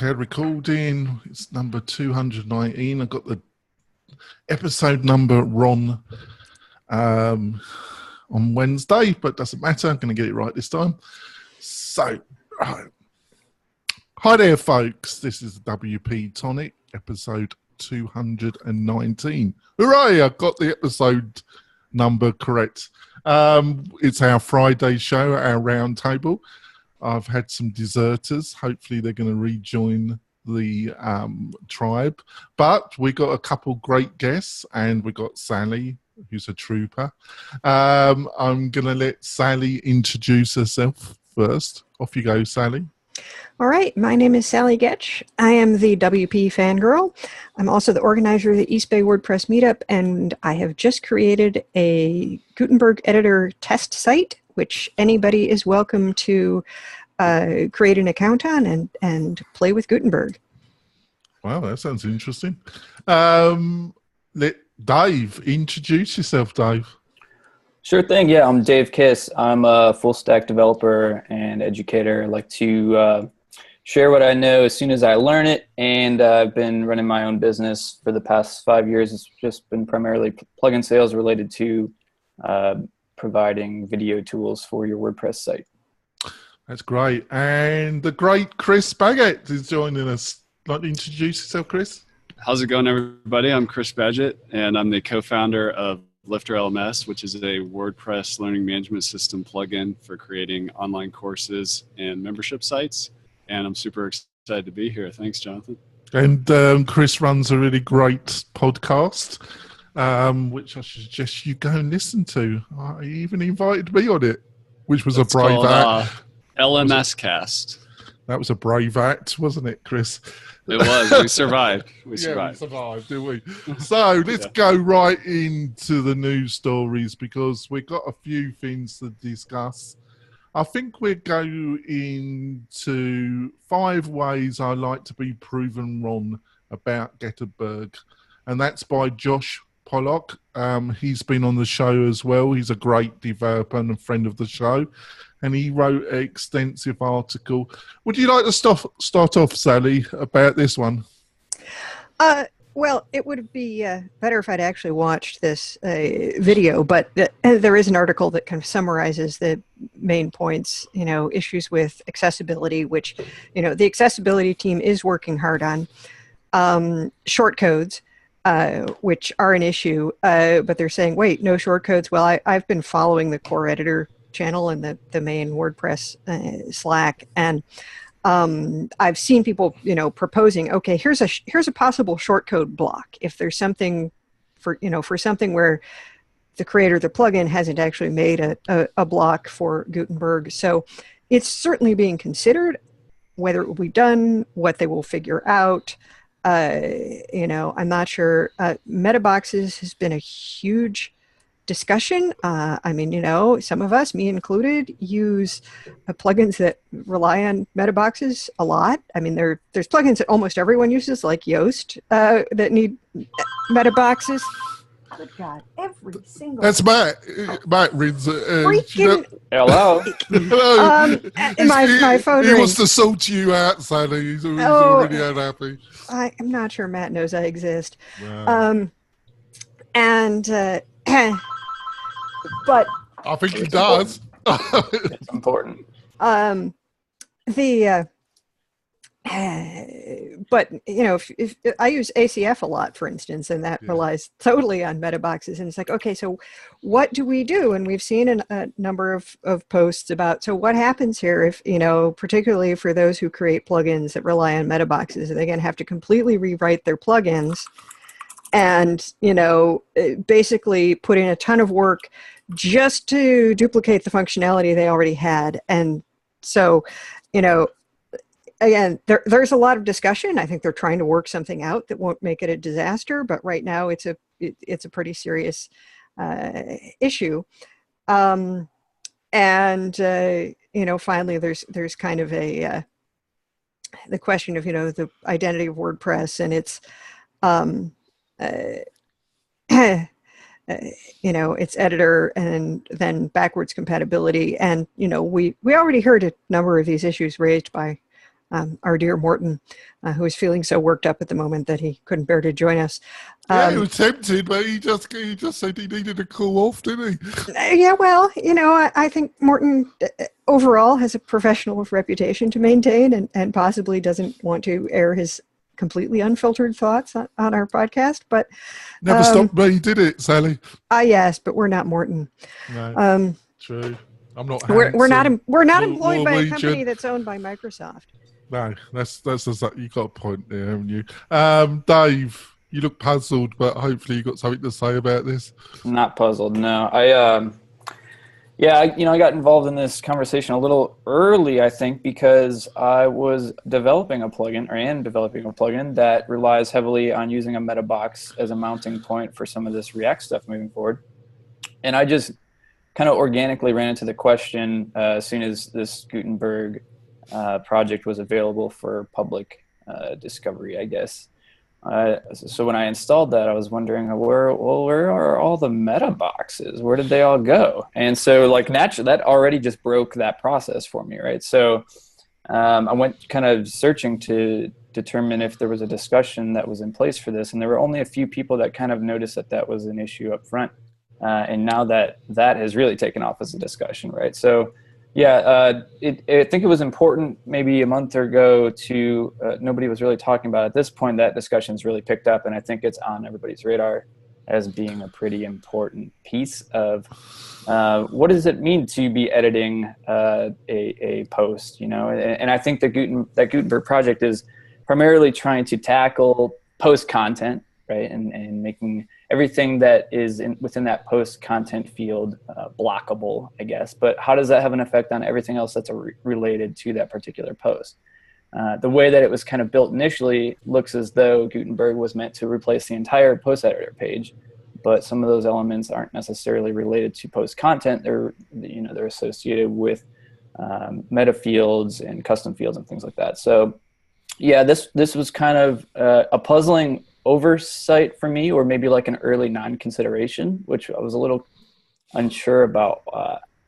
Okay, recording. It's number 219. I've got the episode number wrong on Wednesday, but doesn't matter. I'm going to get it right this time. So, hi there, folks. This is WP-Tonic, episode 219. Hooray! I got the episode number correct. It's our Friday show, our round table. I've had some deserters. Hopefully they're going to rejoin the tribe. But we got a couple great guests, and we got Sally, who's a trooper. I'm going to let Sally introduce herself first. Off you go, Sally. All right, my name is Sally Getch. I am the WP fangirl. I'm also the organizer of the East Bay WordPress meetup, and I have just created a Gutenberg editor test site, which anybody is welcome to create an account on and play with Gutenberg. Wow, that sounds interesting. Let Dave introduce yourself, Dave. Sure thing. Yeah, I'm Dave Kiss. I'm a full stack developer and educator. I like to share what I know as soon as I learn it, and I've been running my own business for the past 5 years. It's just been primarily plugin sales related to providing video tools for your WordPress site. That's great. And the great Chris Badgett is joining us. Like to introduce yourself, Chris? How's it going, everybody? I'm Chris Badgett, and I'm the co-founder of LifterLMS, which is a WordPress learning management system plugin for creating online courses and membership sites. And I'm super excited to be here. Thanks, Jonathan. And Chris runs a really great podcast, which I suggest you go and listen to. He even invited me on it, which was a brave act. LMS Cast. That was a brave act, wasn't it, Chris? It was. We survived. We survived, didn't we? So let's go right into the news stories, because we've got a few things to discuss. I think we're going into 5 ways I like to be proven wrong about Gutenberg, and that's by Josh Pollock. He's been on the show as well. He's a great developer and a friend of the show, and he wrote an extensive article. Would you like to start off, Sally, about this one? Well, it would be better if I'd actually watched this video, but there is an article that kind of summarizes the main points, issues with accessibility, which, the accessibility team is working hard on. Shortcodes, which are an issue, but they're saying, wait, no shortcodes. Well, I've been following the core editor channel and the main WordPress Slack, and I've seen people, proposing, okay, here's a possible shortcode block. If there's something for something where the creator of the plugin hasn't actually made a block for Gutenberg. So it's certainly being considered. Whether it will be done, what they will figure out, I'm not sure. Meta boxes has been a huge discussion. Some of us, me included, use plugins that rely on meta boxes a lot. I mean, there's plugins that almost everyone uses, like Yoast, that need meta boxes. Good God, every single. That's Matt. Matt reads. Hello. Hello. My phone He rings. wants to sort you out, Sally. He's already unhappy. I'm not sure Matt knows I exist. Wow. But I think he does. It's important. But if I use ACF a lot, for instance, and that relies totally on meta boxes, and it's like, okay, so what do we do? And we've seen a number of posts about, so what happens here if, particularly for those who create plugins that rely on meta boxes, they're going to have to completely rewrite their plugins and, basically put in a ton of work just to duplicate the functionality they already had. And so, again, there's a lot of discussion. I think they're trying to work something out that won't make it a disaster, but right now it's a pretty serious issue. Finally, there's kind of the question of the identity of WordPress and its its editor and then backwards compatibility. And we already heard a number of these issues raised by our dear Morton, who is feeling so worked up at the moment that he couldn't bear to join us. Yeah, he was tempted, but he just said he needed to cool off, didn't he? Yeah, well, I think Morton overall has a professional reputation to maintain and possibly doesn't want to air his completely unfiltered thoughts on our podcast. But never stopped me, did it, Sally? Yes, but we're not Morton. No, true. I'm not. We're not employed by a company that's owned by Microsoft. No, that's you got a point there, haven't you? Dave, you look puzzled, but hopefully you got something to say about this. Not puzzled, no. I got involved in this conversation a little early, I think, because I was developing a plugin that relies heavily on using a meta box as a mounting point for some of this React stuff moving forward. And I just kind of organically ran into the question as soon as this Gutenberg project was available for public discovery, I guess. So when I installed that, I was wondering, where are all the meta boxes? Where did they all go? And so naturally, that already just broke that process for me, right? So I went kind of searching to determine if there was a discussion that was in place for this. And there were only a few people that kind of noticed that was an issue up front. And now that has really taken off as a discussion, right? So yeah, I think it was important maybe a month ago to nobody was really talking about it. At this point, that discussion's really picked up, and I think it's on everybody's radar as being a pretty important piece of what does it mean to be editing a post, And I think that Gutenberg project is primarily trying to tackle post content, right, and making everything that is within that post content field blockable, I guess. But how does that have an effect on everything else that's related to that particular post? The way that it was kind of built initially looks as though Gutenberg was meant to replace the entire post editor page, but some of those elements aren't necessarily related to post content. They're associated with meta fields and custom fields and things like that. So yeah, this was kind of a puzzling oversight for me, or maybe like an early non-consideration, which I was a little unsure about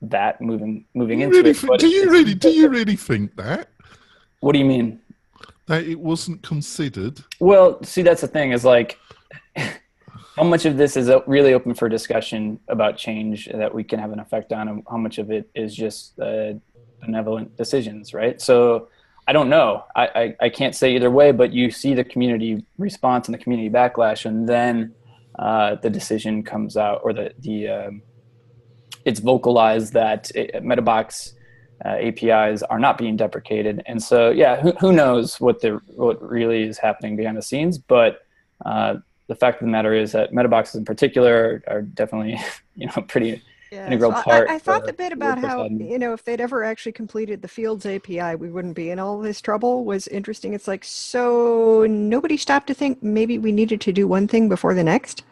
that moving into it. Do you really think that? What do you mean? That it wasn't considered? Well, see, that's the thing is how much of this is really open for discussion about change that we can have an effect on, and how much of it is just benevolent decisions, right? So I don't know. I can't say either way, but you see the community response and the community backlash, and then the decision comes out, or it's vocalized that MetaBox APIs are not being deprecated. And so, yeah, who knows what really is happening behind the scenes? But the fact of the matter is that MetaBoxes in particular are definitely, pretty integral part. I thought the bit about how, if they'd ever actually completed the Fields API, we wouldn't be in all this trouble was interesting. It's so nobody stopped to think maybe we needed to do one thing before the next.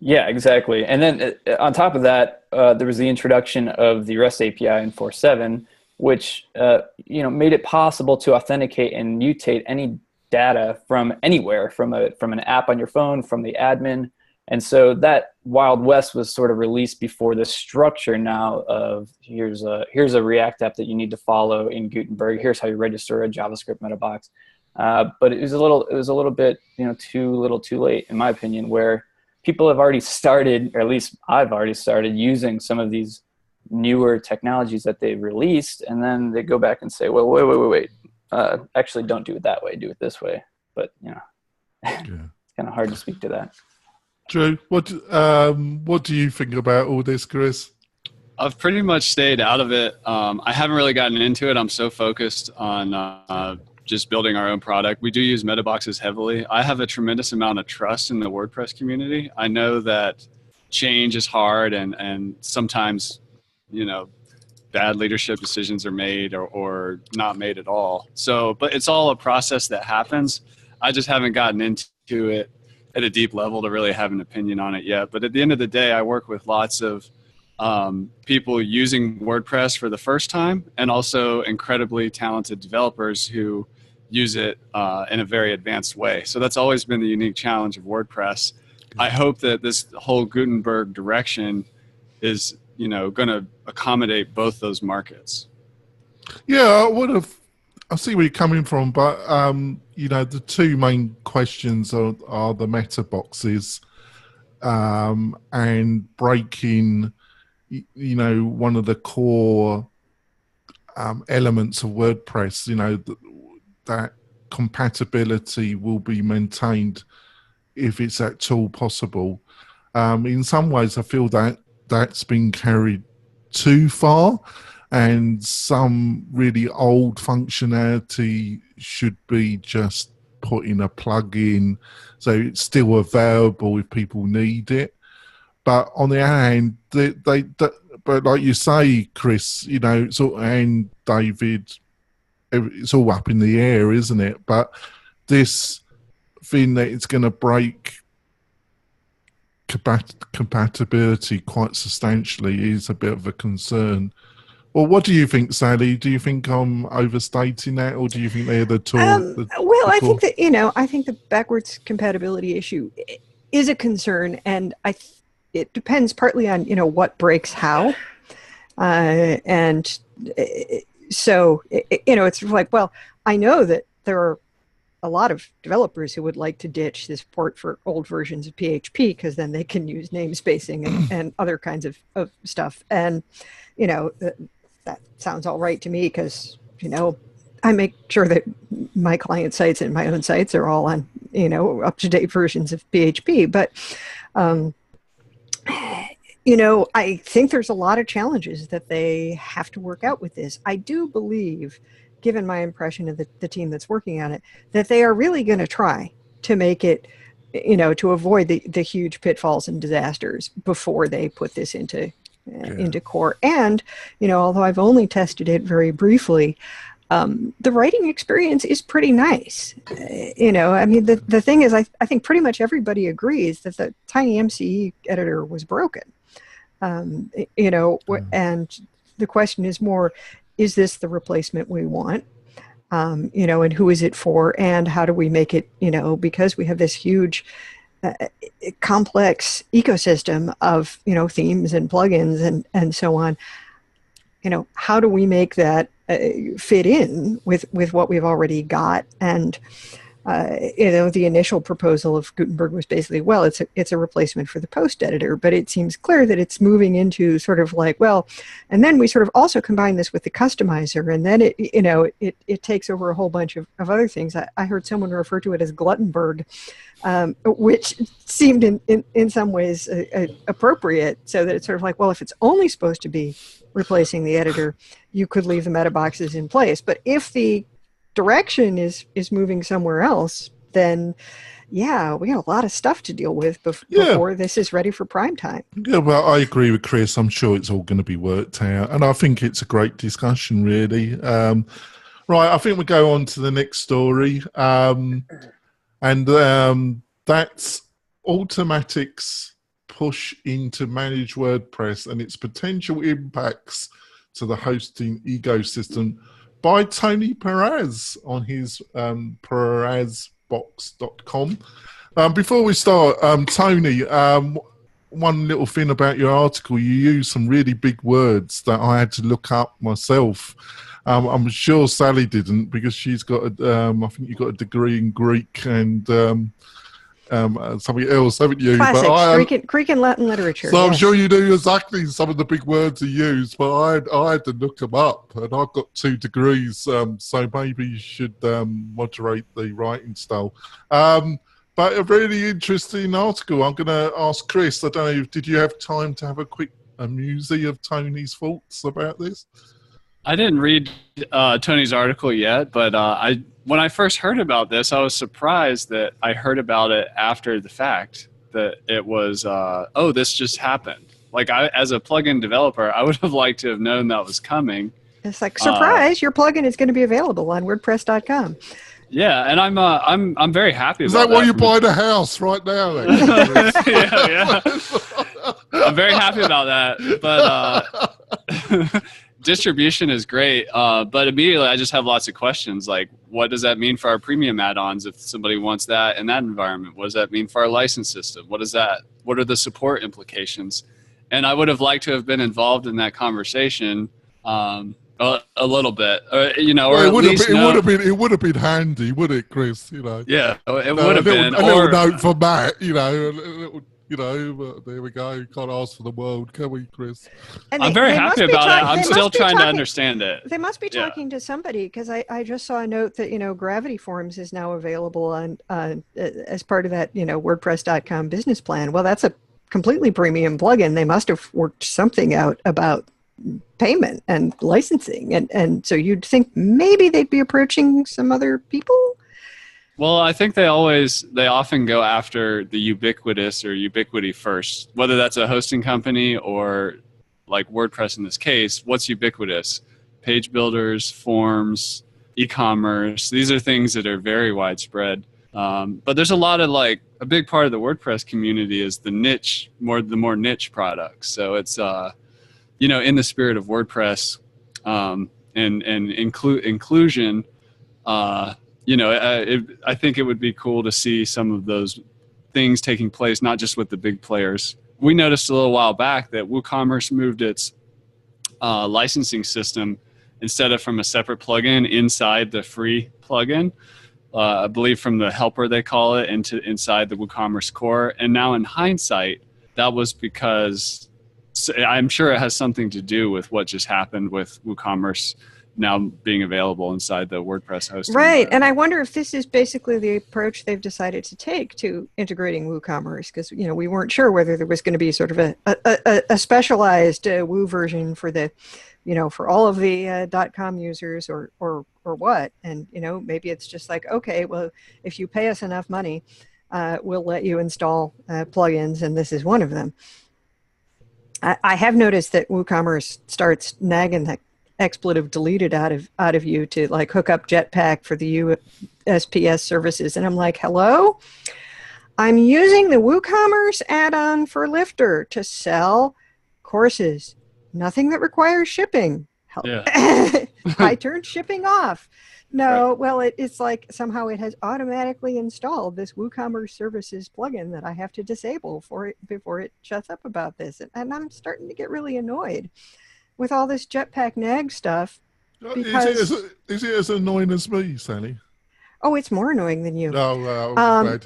Yeah, exactly. And then on top of that, there was the introduction of the REST API in 4.7, which, made it possible to authenticate and mutate any data from anywhere, from an app on your phone, from the admin. And so that Wild West was sort of released before the structure now of here's a React app that you need to follow in Gutenberg. Here's how you register a JavaScript metabox. But it was a little bit too late, in my opinion, where people have already started, or at least I've already started using some of these newer technologies that they've released, and then they go back and say, well, wait. Actually, don't do it that way. Do it this way. But it's kind of hard to speak to that. Drew, what do you think about all this, Chris? I've pretty much stayed out of it. I haven't really gotten into it. I'm so focused on just building our own product. We do use metaboxes heavily. I have a tremendous amount of trust in the WordPress community. I know that change is hard, and sometimes, bad leadership decisions are made or not made at all. So, but it's all a process that happens. I just haven't gotten into it at a deep level to really have an opinion on it yet. But at the end of the day, I work with lots of people using WordPress for the first time, and also incredibly talented developers who use it in a very advanced way. So that's always been the unique challenge of WordPress. I hope that this whole Gutenberg direction is, going to accommodate both those markets. Yeah, I would have I see where you're coming from, but the two main questions are the meta boxes and breaking, one of the core elements of WordPress. That compatibility will be maintained if it's at all possible. In some ways, I feel that that's been carried too far, and some really old functionality should be just put in a plug-in so it's still available if people need it. But on the other hand, but like you say, Chris, and David, it's all up in the air, isn't it? But this thing that it's going to break compatibility quite substantially is a bit of a concern. Well, what do you think, Sally? Do you think I'm overstating that, or do you think they're the tool? I think that I think the backwards compatibility issue is a concern, and it depends partly on what breaks how, and so it's like, well, I know that there are a lot of developers who would like to ditch this port for old versions of PHP because then they can use namespacing and other kinds of stuff, and that sounds all right to me because I make sure that my client sites and my own sites are all on up-to-date versions of PHP. But I think there's a lot of challenges that they have to work out with this. I do believe, given my impression of the team that's working on it, that they are really going to try to make it, to avoid the huge pitfalls and disasters before they put this into core. And although I've only tested it very briefly, the writing experience is pretty nice. The thing is, I think pretty much everybody agrees that the tiny MCE editor was broken. And the question is more, is this the replacement we want? And who is it for? And how do we make it, because we have this huge complex ecosystem of, themes and plugins and so on, how do we make that fit in with what we've already got? And the initial proposal of Gutenberg was basically, well, it's a replacement for the post editor, but it seems clear that it's moving into sort of like, well, and then we sort of also combine this with the customizer, and then it takes over a whole bunch of other things. I heard someone refer to it as Gluttenberg, which seemed in some ways appropriate, so that it's sort of like, well, if it's only supposed to be replacing the editor, you could leave the meta boxes in place. But if the direction is moving somewhere else, then we got a lot of stuff to deal with before this is ready for prime time. Yeah, well, I agree with Chris. I'm sure it's all going to be worked out, and I think it's a great discussion, really. Right, I think we go on to the next story, and that's Automatic's push into managed WordPress and its potential impacts to the hosting ecosystem, by Tony Perez on his perezbox.com. Before we start, Tony, one little thing about your article, you used some really big words that I had to look up myself. I'm sure Sally didn't, because she's got I think you got a degree in Greek and something else, haven't you? Classics, Greek and Latin literature. So yes. I'm sure you knew exactly some of the big words he used, but I had to look them up, and I've got 2 degrees, so maybe you should moderate the writing style. But a really interesting article. I'm going to ask Chris, I don't know, did you have time to have a quick musing of Tony's thoughts about this? I didn't read Tony's article yet, but when I first heard about this, I was surprised that I heard about it after the fact, that it was, this just happened. Like, as a plugin developer, I would have liked to have known that was coming. It's like, surprise, your plugin is going to be available on WordPress.com. Yeah, and I'm very happy about that. Is that why you're buying a house right now? Yeah. I'm very happy about that, but distribution is great, but immediately I just have lots of questions, like, what does that mean for our premium add-ons if somebody wants that in that environment? What does that mean for our license system? What are the support implications? And I would have liked to have been involved in that conversation A little bit, you know, Well, or at least it would have been handy, would it, Chris? You know. Yeah, it would have been. A little note for Matt, you know, but there we go. Can't ask for the world, can we, Chris? And I'm very happy about it. I'm still trying to understand it. They must be talking to somebody, because I just saw a note that, you know, Gravity Forms is now available on as part of that, you know, WordPress.com business plan. Well, that's a completely premium plugin. They must have worked something out about payment and licensing, and so you'd think maybe they'd be approaching some other people. Well, I think they often go after the ubiquitous or ubiquity first, whether that's a hosting company or like WordPress in this case. What's ubiquitous? Page builders, forms, e-commerce. These are things that are very widespread. But there's a lot of, like, a big part of the WordPress community is the more niche products. So it's you know, in the spirit of WordPress and inclusion, you know, I think it would be cool to see some of those things taking place, not just with the big players. We noticed a little while back that WooCommerce moved its licensing system, instead of from a separate plugin inside the free plugin, I believe from the helper they call it, inside the WooCommerce core. And now in hindsight, that was because I'm sure it has something to do with what just happened with WooCommerce now being available inside the WordPress hosting. Right, and I wonder if this is basically the approach they've decided to take to integrating WooCommerce, because, you know, we weren't sure whether there was going to be sort of a specialized Woo version for the, you know, for all of the .com users or what. And, you know, maybe it's just like, okay, well, if you pay us enough money, we'll let you install plugins, and this is one of them. I have noticed that WooCommerce starts nagging the expletive deleted out of you to, like, hook up Jetpack for the USPS services. And I'm like, hello? I'm using the WooCommerce add-on for Lifter to sell courses. Nothing that requires shipping. Yeah. I turned shipping off. No, Right. well, it's like somehow it has automatically installed this WooCommerce services plugin that I have to disable for it before it shuts up about this. And I'm starting to get really annoyed with all this Jetpack nag stuff. Because Is it as annoying as me, Sally? oh, it's more annoying than you. No,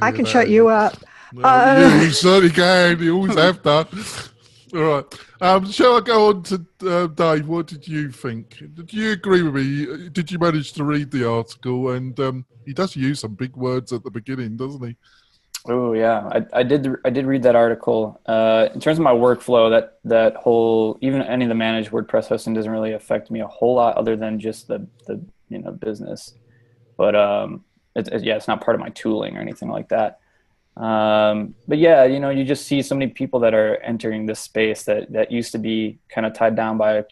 I can shut you up. You certainly can. You always have done. All right. Shall I go on to Dave? What did you think? Did you agree with me? Did you manage to read the article? And he does use some big words at the beginning, doesn't he? Oh yeah, I did read that article. In terms of my workflow, that whole, even any of the managed WordPress hosting doesn't really affect me a whole lot, other than just the you know, business. But it's not part of my tooling or anything like that. But yeah, you know, you just see so many people that are entering this space that used to be kind of tied down by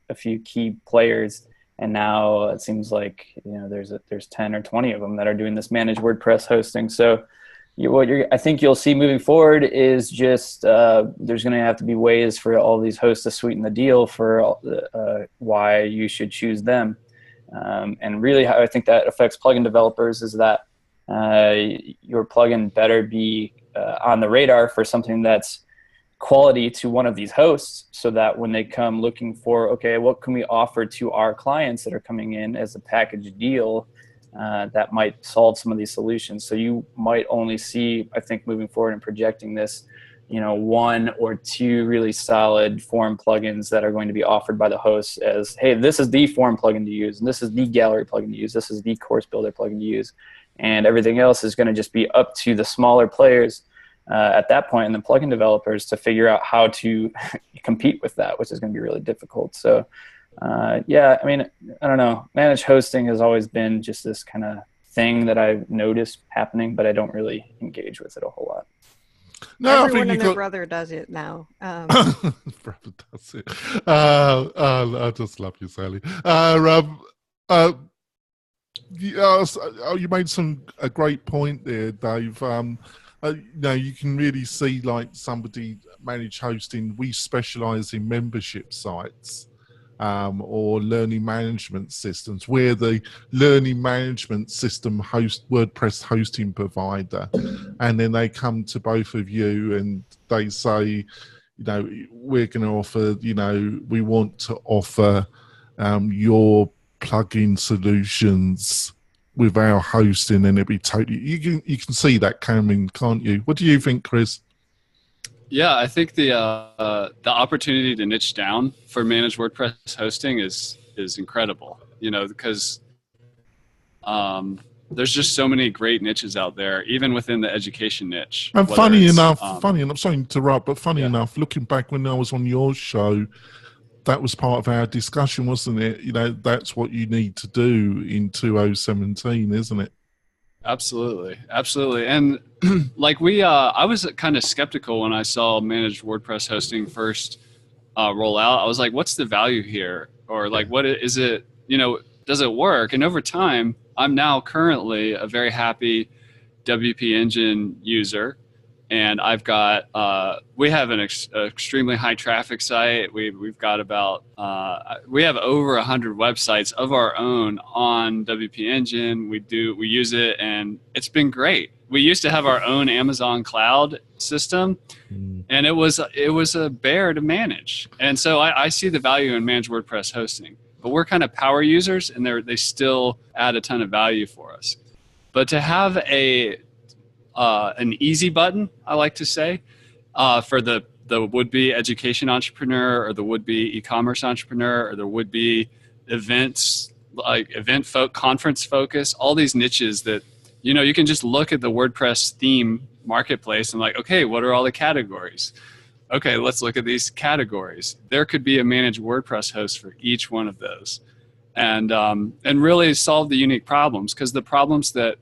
a few key players, and now it seems like, you know, there's 10 or 20 of them that are doing this managed WordPress hosting. So I think you'll see moving forward is just there's going to have to be ways for all these hosts to sweeten the deal for why you should choose them. And really how I think that affects plugin developers is that your plugin better be on the radar for something that's quality to one of these hosts, so that when they come looking for, okay, what can we offer to our clients that are coming in as a package deal that might solve some of these solutions. So you might only see, I think, moving forward and projecting this, you know, 1 or 2 really solid form plugins that are going to be offered by the hosts as, hey, this is the form plugin to use, and this is the gallery plugin to use, this is the course builder plugin to use. And everything else is going to just be up to the smaller players at that point, and the plugin developers to figure out how to compete with that, which is going to be really difficult. So, yeah, I mean, I don't know. Managed hosting has always been just this kind of thing that I've noticed happening, but I don't really engage with it a whole lot. No, everyone and their brother does it now. Brother does it. I just love you, Sally. You made a great point there, Dave. You know, you can really see, like, somebody managed hosting. We specialize in membership sites or learning management systems. We're the learning management system WordPress hosting provider. And then they come to both of you and they say, you know, we're going to offer, you know, we want to offer your plugin solutions with our hosting, and it'd be totally, you can see that coming, can't you? What do you think, Chris? Yeah, I think the opportunity to niche down for managed WordPress hosting is incredible. You know, because there's just so many great niches out there, even within the education niche. And funny enough, sorry to interrupt, but funny enough, looking back when I was on your show, that was part of our discussion, wasn't it? You know, that's what you need to do in 2017, isn't it? Absolutely. Absolutely. And like I was kind of skeptical when I saw managed WordPress hosting first roll out. I was like, what's the value here? Or like, what is it, you know, does it work? And over time, I'm now currently a very happy WP Engine user. And I've got, we have an extremely high traffic site. We've got about, we have over 100 websites of our own on WP Engine. We use it, and it's been great. We used to have our own Amazon cloud system, and it was a bear to manage. And so I see the value in managed WordPress hosting, but we're kind of power users, and they still add a ton of value for us. But to have an easy button, I like to say, for the would-be education entrepreneur or the would-be e-commerce entrepreneur or the would-be events, like conference focus, all these niches that, you know, you can just look at the WordPress theme marketplace and like, okay, what are all the categories? Okay, let's look at these categories. There could be a managed WordPress host for each one of those, and really solve the unique problems, because the problems that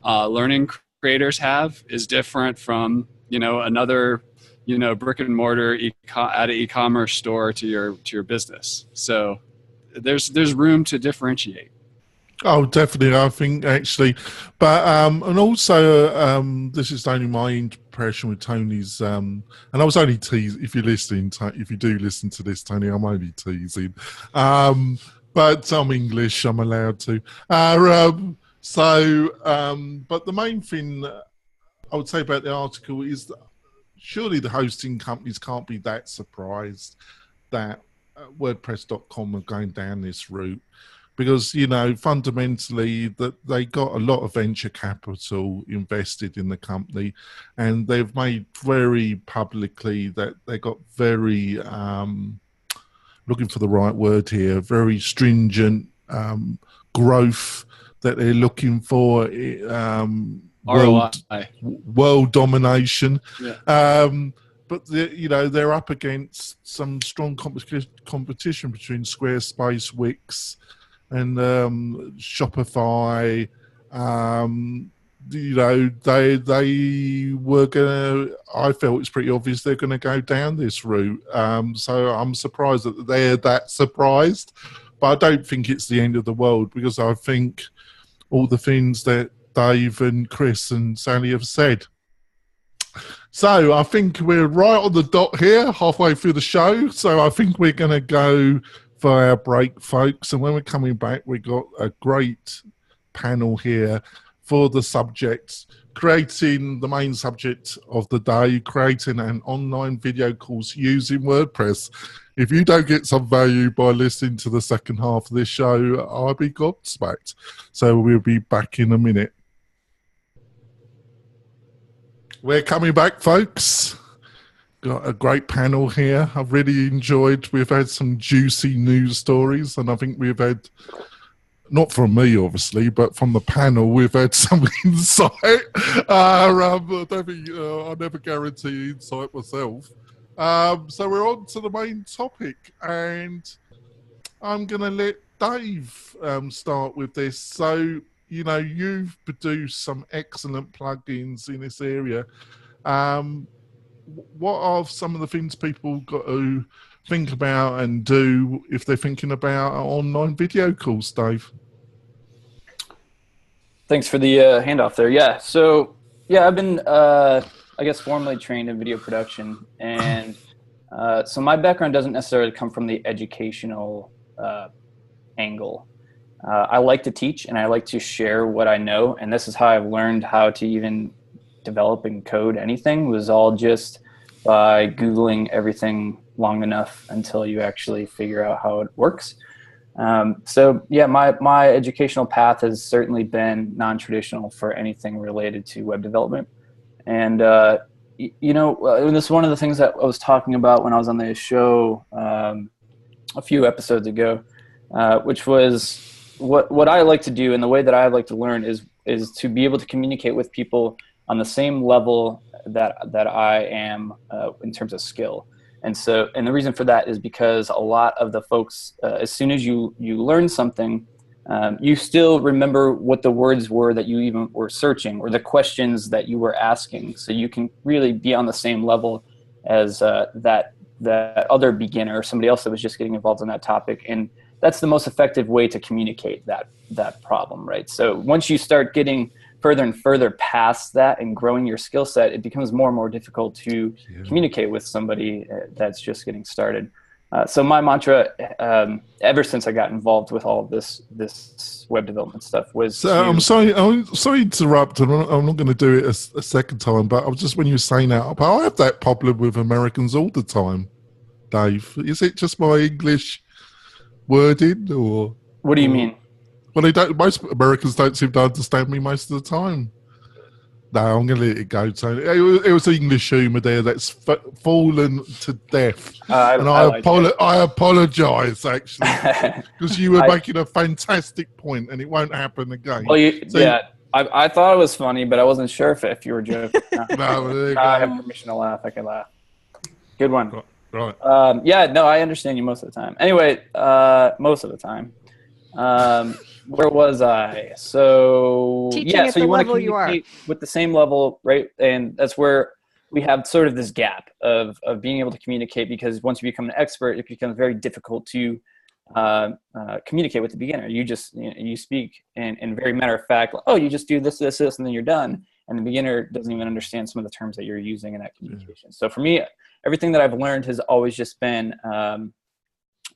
learning creators have is different from, you know, another, you know, brick and mortar at an e-commerce store to your business. So there's room to differentiate. Oh, definitely, I think, actually. But and also, this is only my impression with Tony's, and I was only teasing. If you do listen to this, Tony, I'm only teasing. But I'm English, I'm allowed to. But the main thing I would say about the article is that surely the hosting companies can't be that surprised that WordPress.com are going down this route, because, you know, fundamentally that they got a lot of venture capital invested in the company, and they've made very publicly that they got very, looking for the right word here, very stringent growth that they're looking for, world domination. Yeah. But you know, they're up against some strong competition between Squarespace, Wix, and Shopify. You know, they were gonna. I felt it's pretty obvious they're going to go down this route. So I'm surprised that they're that surprised, but I don't think it's the end of the world, because I think all the things that Dave and Chris and Sally have said. So I think we're right on the dot here, halfway through the show. So I think we're going to go for our break, folks. And when we're coming back, we've got a great panel here for the subject, creating the main subject of the day, creating an online video course using WordPress. If you don't get some value by listening to the second half of this show, I'll be gobsmacked. So we'll be back in a minute. We're coming back, folks. Got a great panel here. I've really enjoyed. We've had some juicy news stories, and I think we've had, not from me, obviously, but from the panel, we've had some insight. I don't think, I'll never guarantee insight myself. So we're on to the main topic, and I'm going to let Dave start with this. So, you know, you've produced some excellent plugins in this area. What are some of the things people got to think about and do if they're thinking about an online video course, Dave? Thanks for the handoff there. Yeah. So, yeah, I've been, I guess, formally trained in video production. And so my background doesn't necessarily come from the educational angle. I like to teach, and I like to share what I know. And this is how I've learned how to even develop and code anything, was all just by Googling everything long enough until you actually figure out how it works. So yeah, my educational path has certainly been non-traditional for anything related to web development. And, and this is one of the things that I was talking about when I was on the show a few episodes ago, which was what I like to do, and the way that I like to learn is to be able to communicate with people on the same level that I am in terms of skill. And the reason for that is because a lot of the folks, as soon as you learn something, you still remember what the words were that you even were searching, or the questions that you were asking. So you can really be on the same level as that other beginner, or somebody else that was just getting involved in that topic. And that's the most effective way to communicate that problem, right? So once you start getting further and further past that and growing your skill set, it becomes more and more difficult to communicate with somebody that's just getting started. So my mantra, ever since I got involved with all of this web development stuff, was. So I'm sorry to interrupt. I'm not going to do it a second time, but I was just, when you were saying that, I have that problem with Americans all the time, Dave. Is it just my English wording, or what do you mean? Well, they don't. Most Americans don't seem to understand me most of the time. No, I'm going to let it go, Tony. It was English humour there that's fallen to death. I apologise, actually, because you were making a fantastic point, and it won't happen again. Well, I thought it was funny, but I wasn't sure if you were joking. No, I have permission to laugh. I can laugh. Good one. Right. I understand you most of the time. Anyway, most of the time. Where was I? So Teaching at so the you want to level you are. communicate with the same level, right? And that's where we have sort of this gap of being able to communicate, because once you become an expert, it becomes very difficult to communicate with the beginner. You just you speak in very matter of fact, oh, you just do this, and then you're done. And the beginner doesn't even understand some of the terms that you're using in that communication. So for me, everything that I've learned has always just been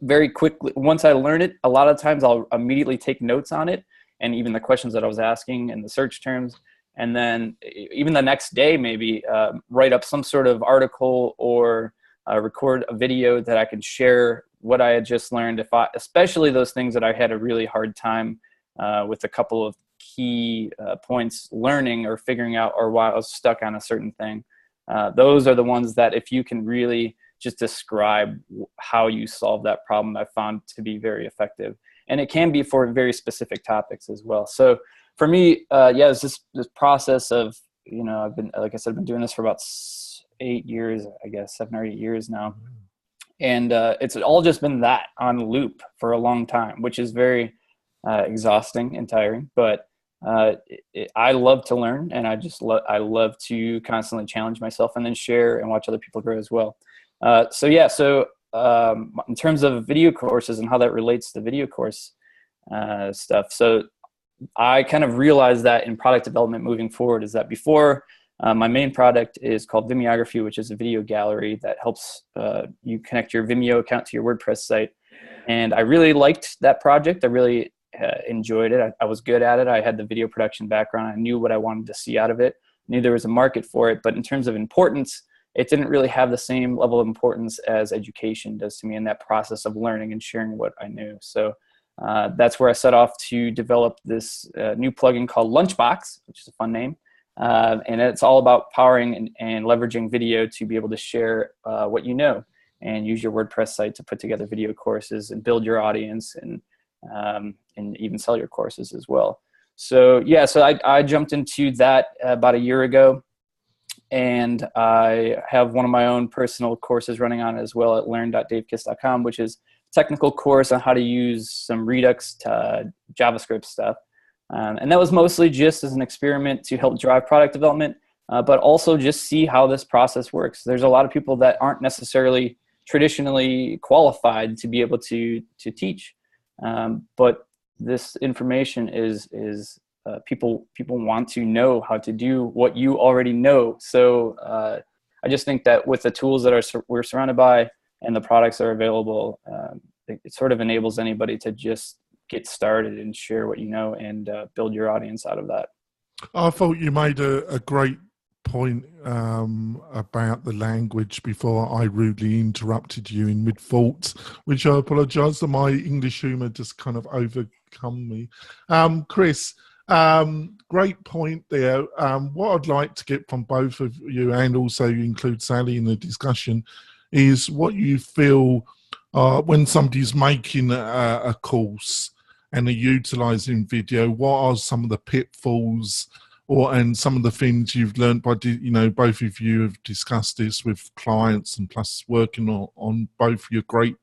very quickly. Once I learn it, a lot of times I'll immediately take notes on it, and even the questions that I was asking and the search terms. And then even the next day, maybe write up some sort of article or record a video that I can share what I had just learned. Especially those things that I had a really hard time with a couple of key points learning or figuring out, or why I was stuck on a certain thing. Those are the ones that if you can really just describe how you solve that problem, I found to be very effective. And it can be for very specific topics as well. So for me, it's this process of, I've been, like I said, I've been doing this for about 8 years, I guess, 7 or 8 years now. And it's all just been that on loop for a long time, which is very exhausting and tiring. But I love to learn, and I love to constantly challenge myself and then share and watch other people grow as well. So in terms of video courses and how that relates to video course stuff. So I kind of realized that in product development moving forward is that before my main product is called Vimeo, which is a video gallery that helps you connect your Vimeo account to your WordPress site. And I really liked that project. I really enjoyed it. I was good at it. I had the video production background. I knew what I wanted to see out of it. I knew there was a market for it. But in terms of importance, it didn't really have the same level of importance as education does to me in that process of learning and sharing what I knew. So that's where I set off to develop this new plugin called LunchBox, which is a fun name. And it's all about powering and leveraging video to be able to share what you know, and use your WordPress site to put together video courses and build your audience and even sell your courses as well. So I jumped into that about a year ago. And I have one of my own personal courses running on it as well at learn.davekiss.com, which is a technical course on how to use some Redux to JavaScript stuff. And that was mostly just as an experiment to help drive product development, but also just see how this process works. There's a lot of people that aren't necessarily traditionally qualified to be able to teach. But this information is people want to know how to do what you already know. So I just think that with the tools that we're surrounded by and the products that are available, it sort of enables anybody to just get started and share what you know and build your audience out of that. I thought you made a great point about the language before I rudely interrupted you in mid-thought, which I apologise that my English humour just kind of overcome me. Chris, great point there. What I'd like to get from both of you, and also include Sally in the discussion, is what you feel when somebody's making a course and are utilising video, what are some of the pitfalls and some of the things you've learned by, both of you have discussed this with clients and plus working on both your great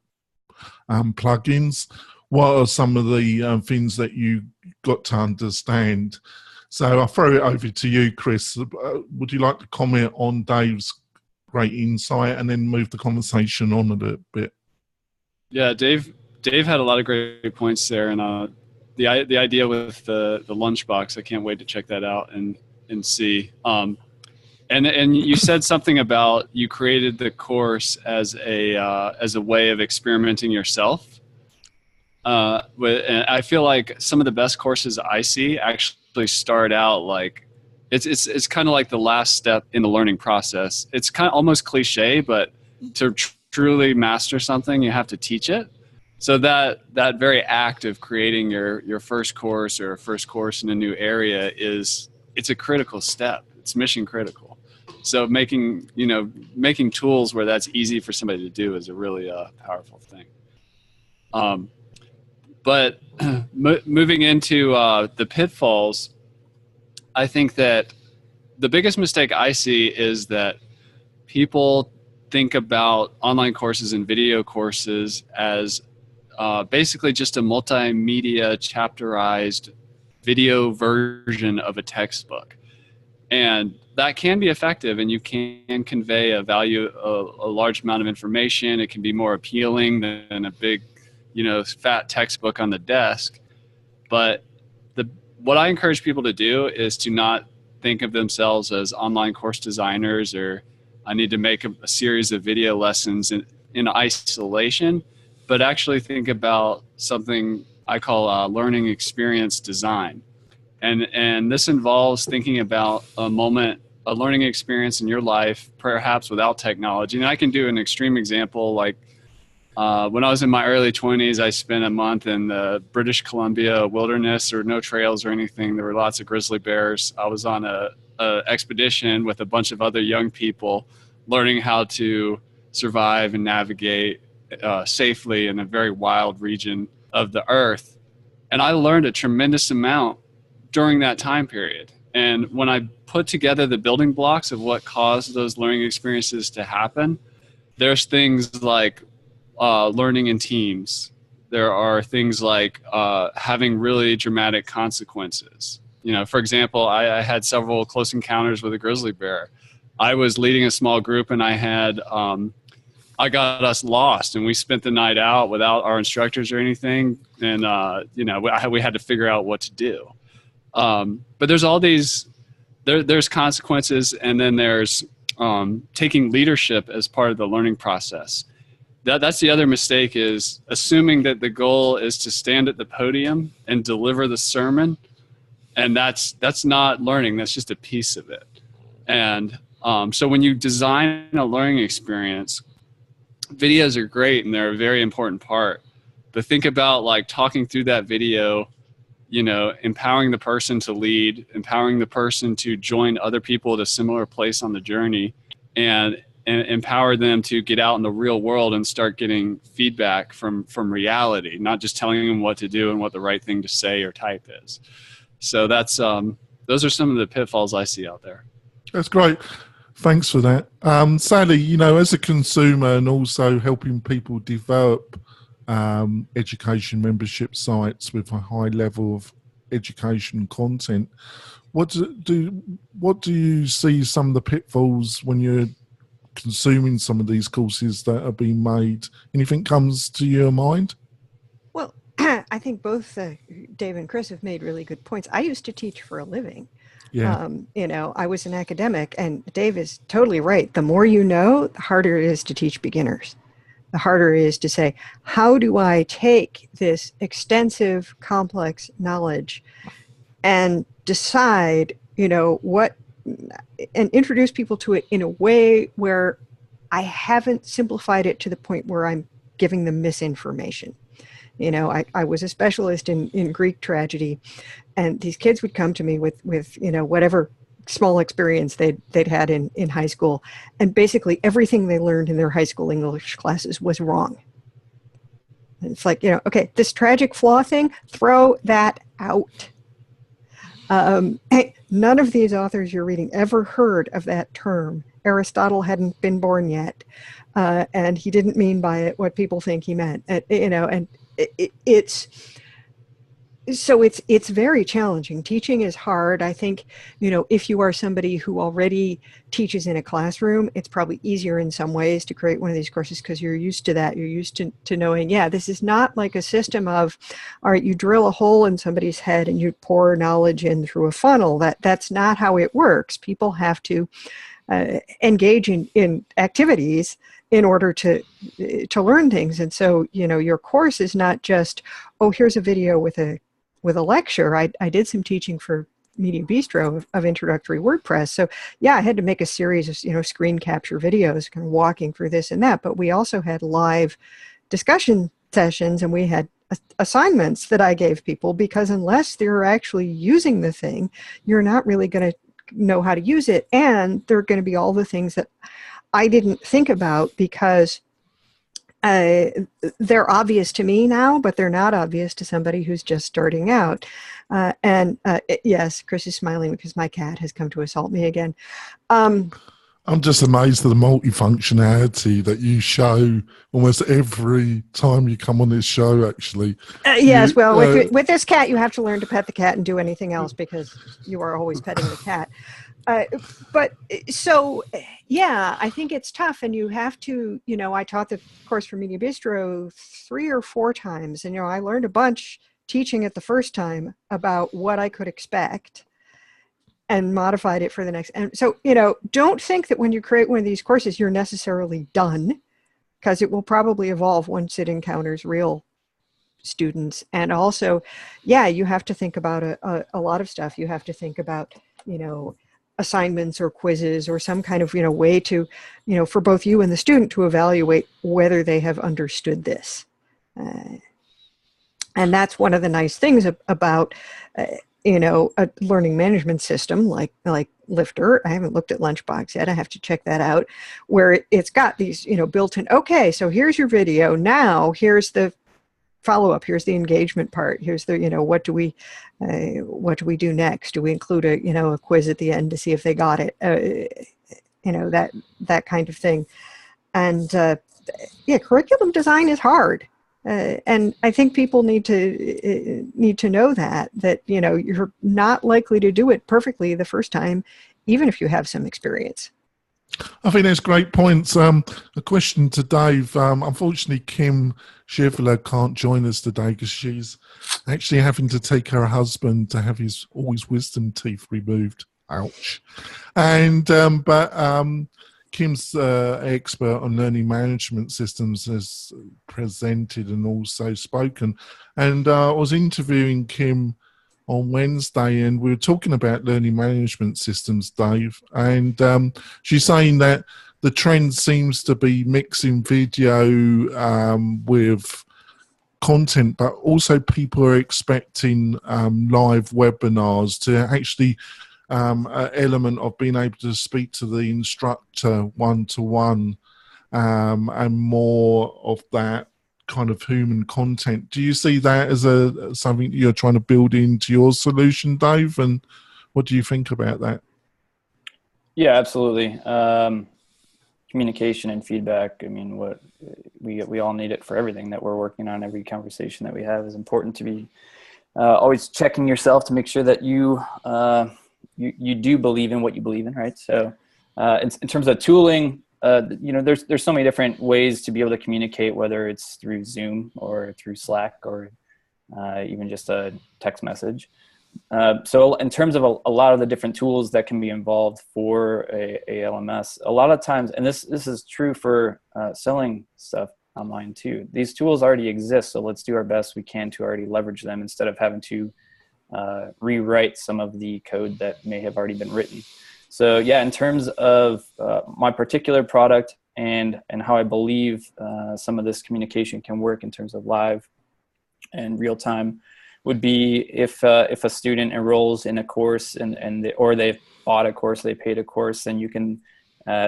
plugins. What are some of the things that you got to understand? So I'll throw it over to you, Chris. Would you like to comment on Dave's great insight and then move the conversation on a little bit? Yeah, Dave had a lot of great points there, and the idea with the LunchBox, I can't wait to check that out and see. And you said something about you created the course as a way of experimenting yourself. And I feel like some of the best courses I see actually start out like it's kind of like the last step in the learning process. It's kind of almost cliche, but to truly master something, you have to teach it. So that very act of creating your first course or first course in a new area it's a critical step. It's mission critical. So making tools where that's easy for somebody to do is a really powerful thing. But moving into the pitfalls, I think that the biggest mistake I see is that people think about online courses and video courses as basically just a multimedia chapterized video version of a textbook. And that can be effective, and you can convey a large amount of information. It can be more appealing than a big, fat textbook on the desk. But what I encourage people to do is to not think of themselves as online course designers, or I need to make a series of video lessons in isolation, but actually think about something I call learning experience design. And this involves thinking about a learning experience in your life, perhaps without technology. And I can do an extreme example, like when I was in my early 20s, I spent a month in the British Columbia wilderness. There were no trails or anything. There were lots of grizzly bears. I was on a expedition with a bunch of other young people, learning how to survive and navigate safely in a very wild region of the earth. And I learned a tremendous amount during that time period. And when I put together the building blocks of what caused those learning experiences to happen, there's things like learning in teams. There are things like having really dramatic consequences. For example, I had several close encounters with a grizzly bear. I was leading a small group, and I got us lost, and we spent the night out without our instructors or anything. And, we had to figure out what to do. But there's all these, there's consequences, and then there's taking leadership as part of the learning process. That's the other mistake, is assuming that the goal is to stand at the podium and deliver the sermon. And that's not learning. That's just a piece of it. And so when you design a learning experience, videos are great and they're a very important part. But think about like talking through that video, empowering the person to lead, empowering the person to join other people at a similar place on the journey, and empower them to get out in the real world and start getting feedback from reality, not just telling them what to do and what the right thing to say or type is. So that's those are some of the pitfalls I see out there. That's great. Thanks for that. Sally, as a consumer and also helping people develop education membership sites with a high level of education content, what do you see some of the pitfalls when you're consuming some of these courses that are being made? Anything comes to your mind? Well, I think both Dave and Chris have made really good points. I used to teach for a living. Yeah. I was an academic, and Dave is totally right. The more you know, the harder it is to teach beginners. The harder it is to say, how do I take this extensive, complex knowledge and decide, what and introduce people to it in a way where I haven't simplified it to the point where I'm giving them misinformation. You know, I was a specialist in Greek tragedy, and these kids would come to me with you know, whatever small experience they'd had in high school, and basically everything they learned in their high school English classes was wrong. And it's like, you know, okay, this tragic flaw thing, throw that out. Hey, none of these authors you're reading ever heard of that term. Aristotle hadn't been born yet, and he didn't mean by it what people think he meant. You know, and it's very challenging. Teaching is hard. I think, you know, if you are somebody who already teaches in a classroom, it's probably easier in some ways to create one of these courses because you're used to that. You're used to knowing, yeah, this is not like a system of, all right, you drill a hole in somebody's head and you pour knowledge in through a funnel. That's not how it works. People have to engage in activities in order to learn things. And so, you know, your course is not just, oh, here's a video with a lecture. I did some teaching for Media Bistro of introductory WordPress. So yeah, I had to make a series of, you know, screen capture videos kind of walking through this and that, but we also had live discussion sessions, and we had assignments that I gave people, because unless they're actually using the thing, you're not really going to know how to use it. And there are going to be all the things that I didn't think about because they're obvious to me now, but they're not obvious to somebody who's just starting out. Yes, Chris is smiling because my cat has come to assault me again. I'm just amazed at the multifunctionality that you show almost every time you come on this show, actually. Yes, well, with this cat, you have to learn to pet the cat and do anything else because you are always petting the cat. But so, yeah, I think it's tough, and you have to, you know, I taught the course for Media Bistro 3 or 4 times, and, you know, I learned a bunch teaching it the first time about what I could expect and modified it for the next. And so, you know, don't think that when you create one of these courses, you're necessarily done, because it will probably evolve once it encounters real students. And also, yeah, you have to think about a lot of stuff. You have to think about, you know, assignments or quizzes or some kind of, you know, way to, you know, for both you and the student to evaluate whether they have understood this. And that's one of the nice things about, you know, a learning management system like Lifter. I haven't looked at LunchBox yet. I have to check that out, where it's got these, you know, built in, okay, so here's your video. Now here's the follow-up. Here's the engagement part. Here's the, you know, what do we do next? Do we include a, you know, a quiz at the end to see if they got it? You know, that kind of thing. And yeah, curriculum design is hard. And I think people need to know that, you know, you're not likely to do it perfectly the first time, even if you have some experience. I think that's great points. A question to Dave. Unfortunately, Kim Scheffler can't join us today because she's actually having to take her husband to have all his wisdom teeth removed. Ouch. And Kim's expert on learning management systems has presented and also spoken. And I was interviewing Kim on Wednesday, and we were talking about learning management systems, Dave. And she's saying that the trend seems to be mixing video with content, but also people are expecting live webinars to actually an element of being able to speak to the instructor one-to-one, and more of that kind of human content. Do you see that as something you're trying to build into your solution, Dave? And what do you think about that? Yeah, absolutely. Communication and feedback. I mean, what we all need it for everything that we're working on. Every conversation that we have is important to be always checking yourself to make sure that you do believe in what you believe in, right? So in terms of tooling, you know, there's so many different ways to be able to communicate, whether it's through Zoom or through Slack or even just a text message. So in terms of a lot of the different tools that can be involved for a LMS, a lot of times, and this is true for selling stuff online too, these tools already exist. So let's do our best we can to already leverage them instead of having to rewrite some of the code that may have already been written. So yeah, in terms of my particular product and how I believe some of this communication can work in terms of live and real time would be if a student enrolls in a course or they've bought a course, they paid a course, then you can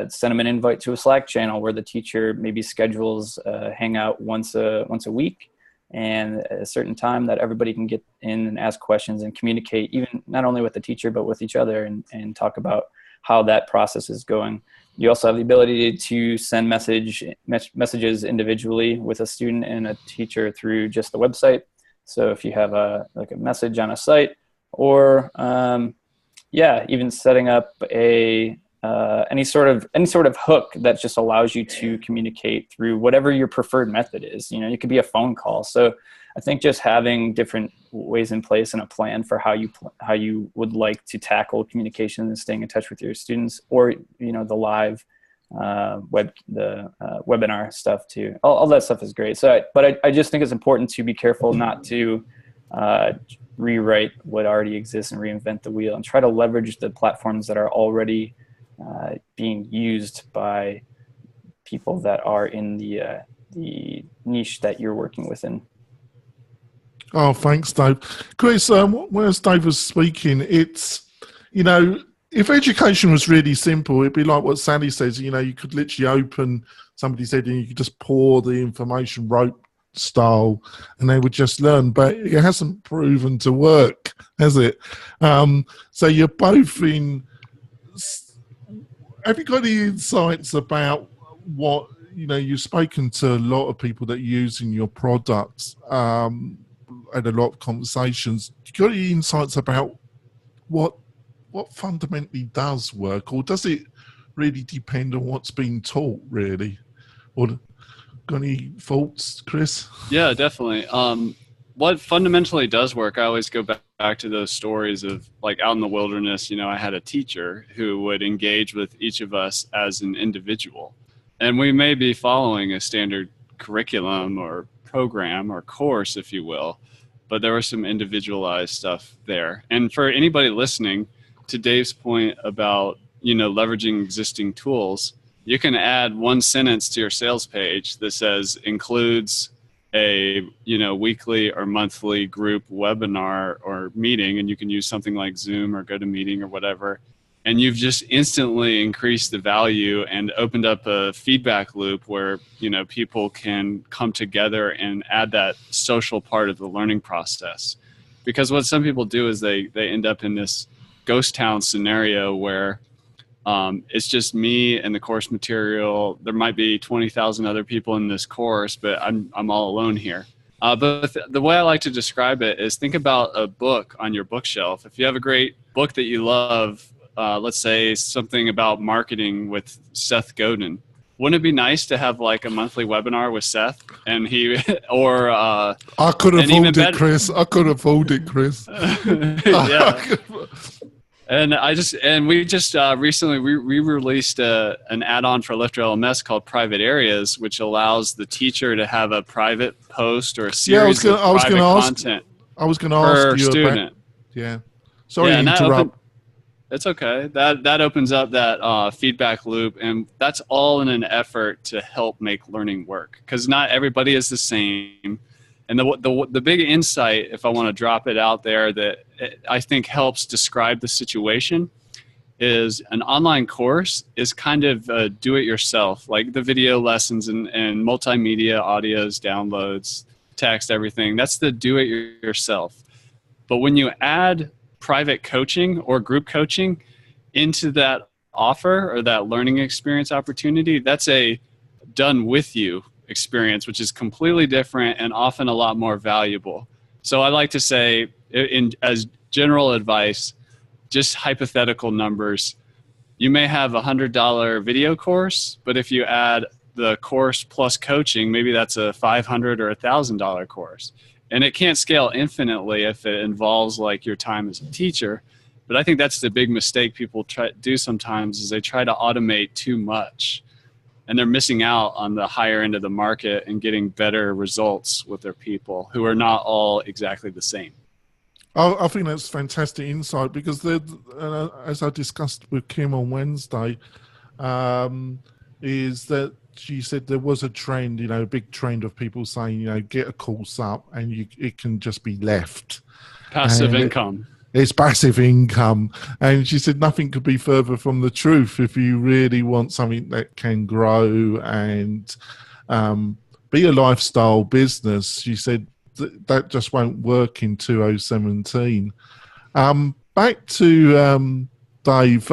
send them an invite to a Slack channel where the teacher maybe schedules a hangout once a week, and at a certain time that everybody can get in and ask questions and communicate, even not only with the teacher but with each other, and talk about how that process is going. You also have the ability to send messages individually with a student and a teacher through just the website. So if you have a message on a site, or even setting up any sort of hook that just allows you to communicate through whatever your preferred method is. It could be a phone call. So I think just having different ways in place and a plan for how you would like to tackle communication and staying in touch with your students, or the live webinar stuff too. All that stuff is great. So, but I just think it's important to be careful not to rewrite what already exists and reinvent the wheel, and try to leverage the platforms that are already being used by people that are in the niche that you're working within. Oh, thanks, Dave. Chris, whereas Dave was speaking, it's, if education was really simple, it'd be like what Sally says, you could literally open somebody's head and you could just pour the information rope style and they would just learn. But it hasn't proven to work, has it? So you're both in... Have you got any insights about what, you've spoken to a lot of people that are using your products, had a lot of conversations. Do you got any insights about what fundamentally does work, or does it really depend on what's being taught, really? Or got any thoughts, Chris? Yeah, definitely. What fundamentally does work, I always go back to those stories of, like, out in the wilderness, I had a teacher who would engage with each of us as an individual. And we may be following a standard curriculum or program or course, if you will, but there was some individualized stuff there. And for anybody listening, to Dave's point about, leveraging existing tools, you can add one sentence to your sales page that says includes a weekly or monthly group webinar or meeting, and you can use something like Zoom or GoToMeeting or whatever, and you've just instantly increased the value and opened up a feedback loop where people can come together and add that social part of the learning process. Because what some people do is they end up in this ghost town scenario where it's just me and the course material. There might be 20,000 other people in this course, but I'm all alone here. But the way I like to describe it is, think about a book on your bookshelf. If you have a great book that you love, let's say something about marketing with Seth Godin, wouldn't it be nice to have like a monthly webinar with Seth? And he, or I could afford it, Chris. I could afford it, Chris. Yeah. And we just recently we released an add-on for LifterLMS called Private Areas, which allows the teacher to have a private post or a series of private content. I was going to ask you student. about. Yeah. Sorry to interrupt. It's okay. That opens up that feedback loop, and that's all in an effort to help make learning work, because not everybody is the same. And the big insight, if I want to drop it out there, that I think helps describe the situation, is an online course is kind of do-it-yourself, like the video lessons and multimedia, audios, downloads, text, everything. That's the do-it-yourself. But when you add private coaching or group coaching into that offer or that learning experience opportunity, that's a done with you experience, which is completely different and often a lot more valuable. So I like to say, as general advice, just hypothetical numbers, you may have $100 video course, but if you add the course plus coaching, maybe that's a $500 or $1,000 course. And it can't scale infinitely if it involves like your time as a teacher. But I think that's the big mistake people do sometimes, is they try to automate too much. And they're missing out on the higher end of the market and getting better results with their people who are not all exactly the same. I think that's fantastic insight because as I discussed with Kim on Wednesday, is that she said there was a trend, a big trend of people saying, get a course up and it can just be left. Passive income. It's passive income. And she said nothing could be further from the truth if you really want something that can grow and be a lifestyle business. She said that just won't work in 2017. Back to Dave.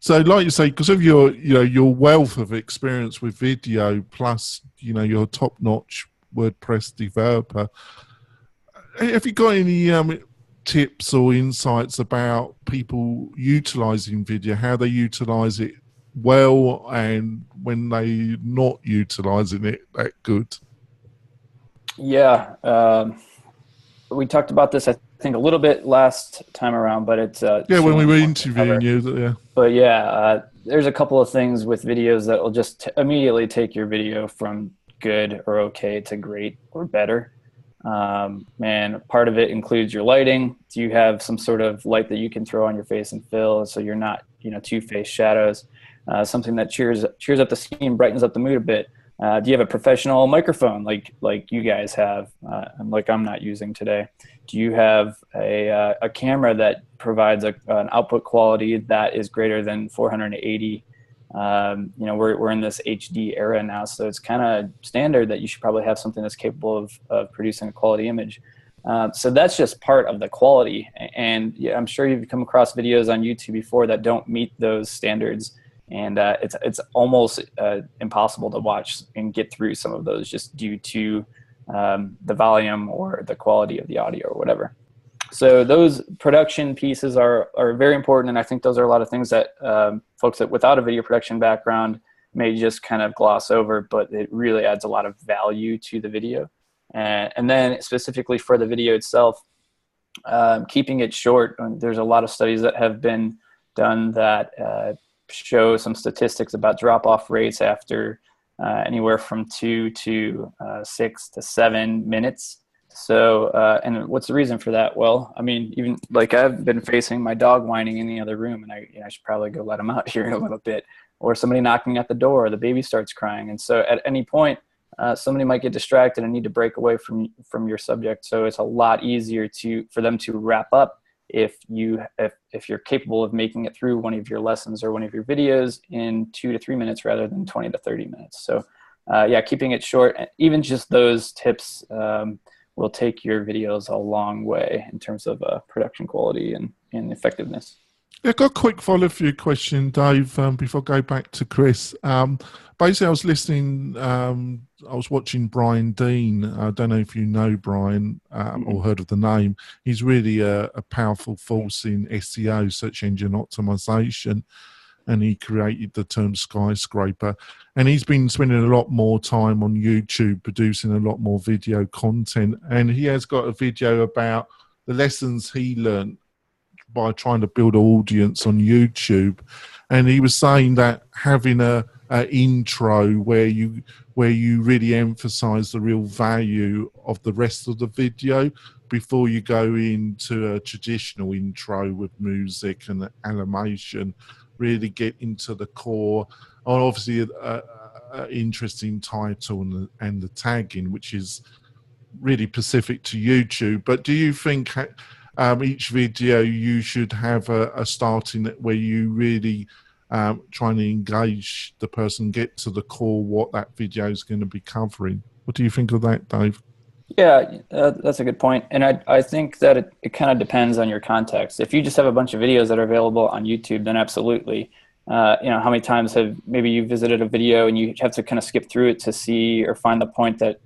So like you say, because of your wealth of experience with video, plus, your top-notch WordPress developer, have you got any tips or insights about people utilizing video, how they utilize it well and when they not utilizing it that good? Yeah. We talked about this, I think, a little bit last time around, but it's when we were interviewing you. Yeah. But yeah, there's a couple of things with videos that will just immediately take your video from good or okay to great or better. And part of it includes your lighting. Do you have some sort of light that you can throw on your face and fill so you're not, two-faced shadows? Something that cheers up the scene, brightens up the mood a bit. Do you have a professional microphone like you guys have, and like I'm not using today? Do you have a camera that provides an output quality that is greater than 480? We're in this HD era now, so it's kind of standard that you should probably have something that's capable of producing a quality image. So that's just part of the quality. And yeah, I'm sure you've come across videos on YouTube before that don't meet those standards. And it's almost impossible to watch and get through some of those just due to the volume or the quality of the audio or whatever. So those production pieces are very important, and I think those are a lot of things that folks that without a video production background may just kind of gloss over, but it really adds a lot of value to the video. And then specifically for the video itself, keeping it short. There's a lot of studies that have been done that show some statistics about drop-off rates after anywhere from 2 to 6 to 7 minutes. So, and what's the reason for that? Well, I mean, even like I've been facing my dog whining in the other room, and I should probably go let him out here in a little bit, or somebody knocking at the door, or the baby starts crying. And so at any point, somebody might get distracted and need to break away from your subject. So it's a lot easier for them to wrap up if you're capable of making it through one of your lessons or one of your videos in 2 to 3 minutes rather than 20 to 30 minutes. So yeah, keeping it short, even just those tips will take your videos a long way in terms of production quality and effectiveness. Yeah, I've got a quick follow-up question, Dave, before I go back to Chris. Basically, I was listening, I was watching Brian Dean. I don't know if you know Brian or heard of the name. He's really a powerful force in SEO, search engine optimization, and he created the term skyscraper. And he's been spending a lot more time on YouTube, producing a lot more video content. And he has got a video about the lessons he learned by trying to build an audience on YouTube. And he was saying that having a intro where you really emphasize the real value of the rest of the video before you go into a traditional intro with music and animation, really get into the core. And obviously an interesting title and the tagging, which is really specific to YouTube. But do you think each video you should have a starting where you really trying to engage the person, get to the core what that video is going to be covering? What do you think of that, Dave? Yeah, that's a good point. And I think that it kind of depends on your context. If you just have a bunch of videos that are available on YouTube, then absolutely. How many times have maybe you visited a video and you have to kind of skip through it to see or find the point that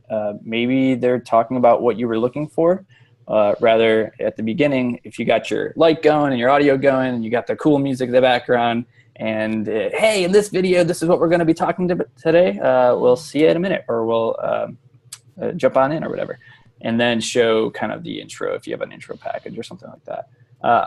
maybe they're talking about what you were looking for? Rather, at the beginning, if you got your light going and your audio going and you got the cool music in the background, and hey, in this video, this is what we're going to be talking to today. We'll see you in a minute, or we'll jump on in or whatever, and then show kind of the intro if you have an intro package or something like that.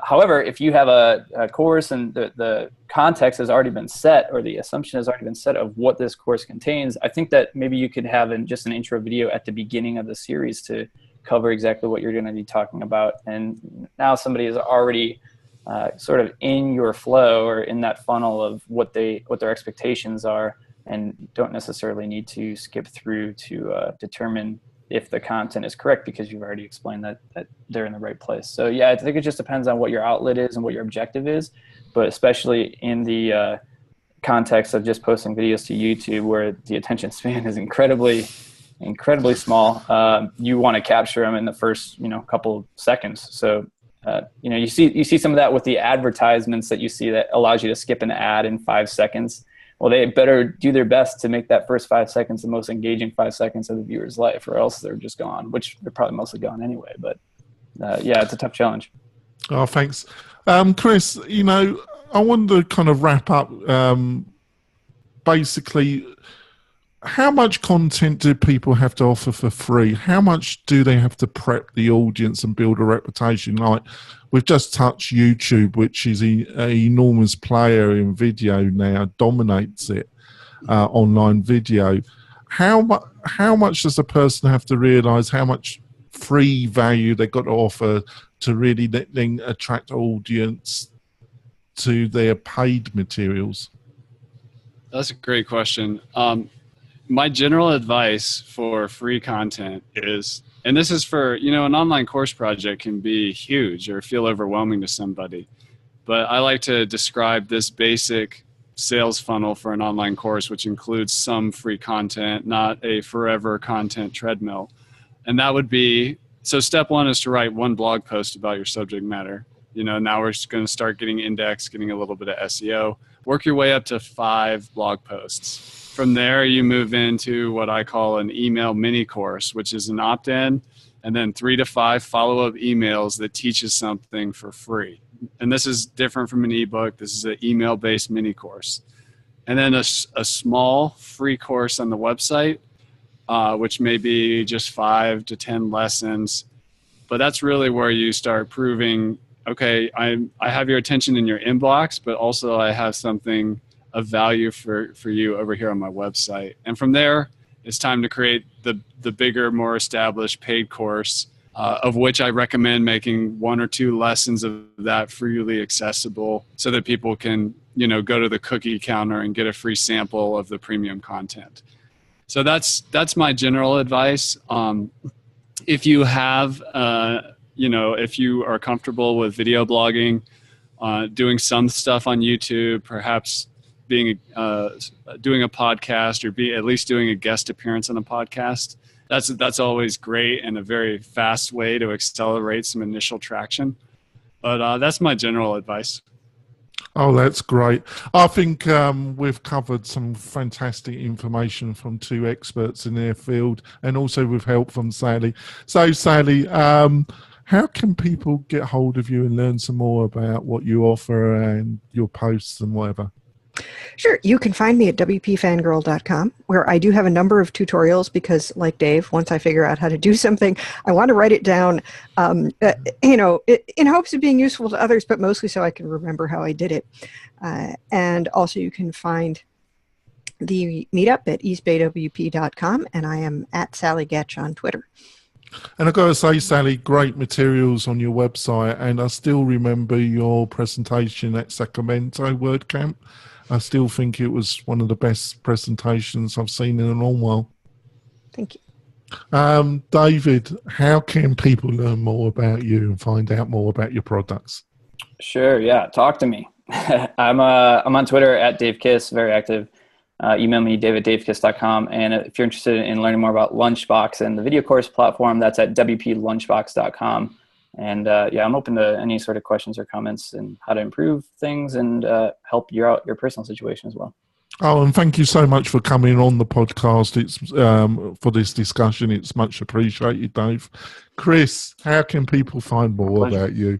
However, if you have a course and the context has already been set, or the assumption has already been set of what this course contains, I think that maybe you could have just an intro video at the beginning of the series to cover exactly what you're going to be talking about. And now somebody is already sort of in your flow or in that funnel of what their expectations are, and don't necessarily need to skip through to determine if the content is correct, because you've already explained that they're in the right place. So yeah, I think it just depends on what your outlet is and what your objective is, but especially in the context of just posting videos to YouTube, where the attention span is incredibly small. You want to capture them in the first, couple seconds. So, you see some of that with the advertisements that you see that allows you to skip an ad in 5 seconds. Well, they better do their best to make that first 5 seconds the most engaging 5 seconds of the viewer's life, or else they're just gone, which they're probably mostly gone anyway. But yeah, it's a tough challenge. Oh, thanks. Chris, I wanted to kind of wrap up. Basically, how much content do people have to offer for free? How much do they have to prep the audience and build a reputation? Like, we've just touched YouTube, which is an enormous player in video now, dominates it, online video. How much does a person have to realize how much free value they've got to offer to really then attract audience to their paid materials? That's a great question. My general advice for free content is, and this is for, an online course project can be huge or feel overwhelming to somebody, but I like to describe this basic sales funnel for an online course, which includes some free content, not a forever content treadmill. And that would be, so step one is to write one blog post about your subject matter. Now we're just going to start getting indexed, getting a little bit of SEO, work your way up to 5 blog posts. From there, you move into what I call an email mini course, which is an opt-in, and then 3 to 5 follow-up emails that teaches something for free. And this is different from an ebook. This is an email-based mini course. And then a small free course on the website, which may be just 5 to 10 lessons. But that's really where you start proving, okay, I have your attention in your inbox, but also I have something of value for you over here on my website. And from there, it's time to create the bigger, more established paid course, of which I recommend making 1 or 2 lessons of that freely accessible so that people can, go to the cookie counter and get a free sample of the premium content. So that's my general advice. If you have, if you are comfortable with video blogging, doing some stuff on YouTube, perhaps doing a podcast, or at least doing a guest appearance on a podcast, that's always great and a very fast way to accelerate some initial traction. But that's my general advice. Oh, that's great. I think we've covered some fantastic information from 2 experts in their field, and also with help from Sally. So, Sally, how can people get hold of you and learn some more about what you offer and your posts and whatever? Sure. You can find me at WPFangirl.com, where I do have a number of tutorials because, like Dave, once I figure out how to do something, I want to write it down, in hopes of being useful to others, but mostly so I can remember how I did it. And also you can find the meetup at eastbaywp.com, and I am at Sally Getch on Twitter. And I've got to say, Sally, great materials on your website, and I still remember your presentation at Sacramento WordCamp. I still think it was one of the best presentations I've seen in a long while. Thank you. David, how can people learn more about you and find out more about your products? Sure, yeah, talk to me. I'm on Twitter at Dave Kiss, very active. Email me, dave@davekiss.com. And if you're interested in learning more about LunchBox and the video course platform, that's at WP-lunchbox.com. And yeah, I'm open to any sort of questions or comments and how to improve things and help you out your personal situation as well. Oh, and thank you so much for coming on the podcast. It's for this discussion. It's much appreciated, Dave. Chris, how can people find more about you?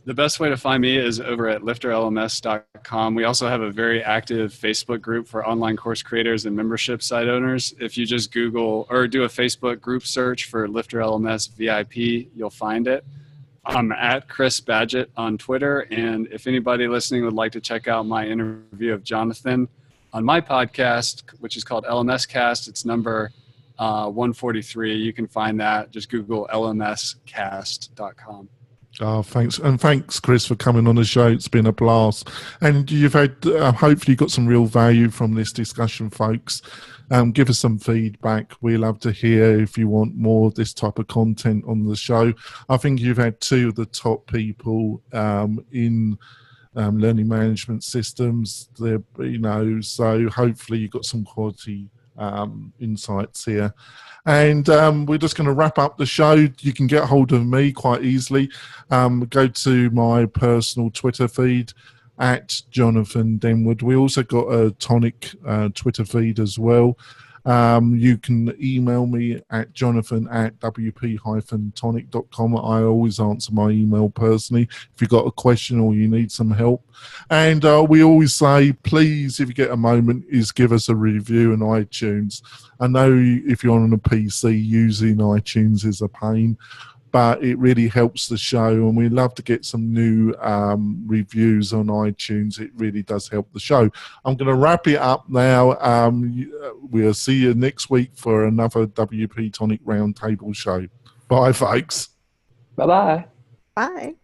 The best way to find me is over at LifterLMS.com. We also have a very active Facebook group for online course creators and membership site owners. If you just Google or do a Facebook group search for LifterLMS VIP, you'll find it. I'm at Chris Badgett on Twitter. And if anybody listening would like to check out my interview of Jonathan on my podcast, which is called LMS Cast, it's number 143. You can find that. Just Google lmscast.com. Oh, thanks. And thanks, Chris, for coming on the show. It's been a blast. And you've had, hopefully, got some real value from this discussion, folks. Give us some feedback. We love to hear if you want more of this type of content on the show. I think you've had two of the top people in learning management systems. They're, so hopefully you've got some quality insights here. And we're just going to wrap up the show. You can get hold of me quite easily. Go to my personal Twitter feed at Jonathan Denwood. We also got a Tonic Twitter feed as well. You can email me at jonathan@wp-tonic.com. I always answer my email personally if you've got a question or you need some help. And we always say, please, if you get a moment, is give us a review on iTunes. I know if you're on a PC, using iTunes is a pain, but it really helps the show, and we love to get some new reviews on iTunes. It really does help the show. I'm going to wrap it up now. We'll see you next week for another WP Tonic Roundtable show. Bye, folks. Bye-bye. Bye.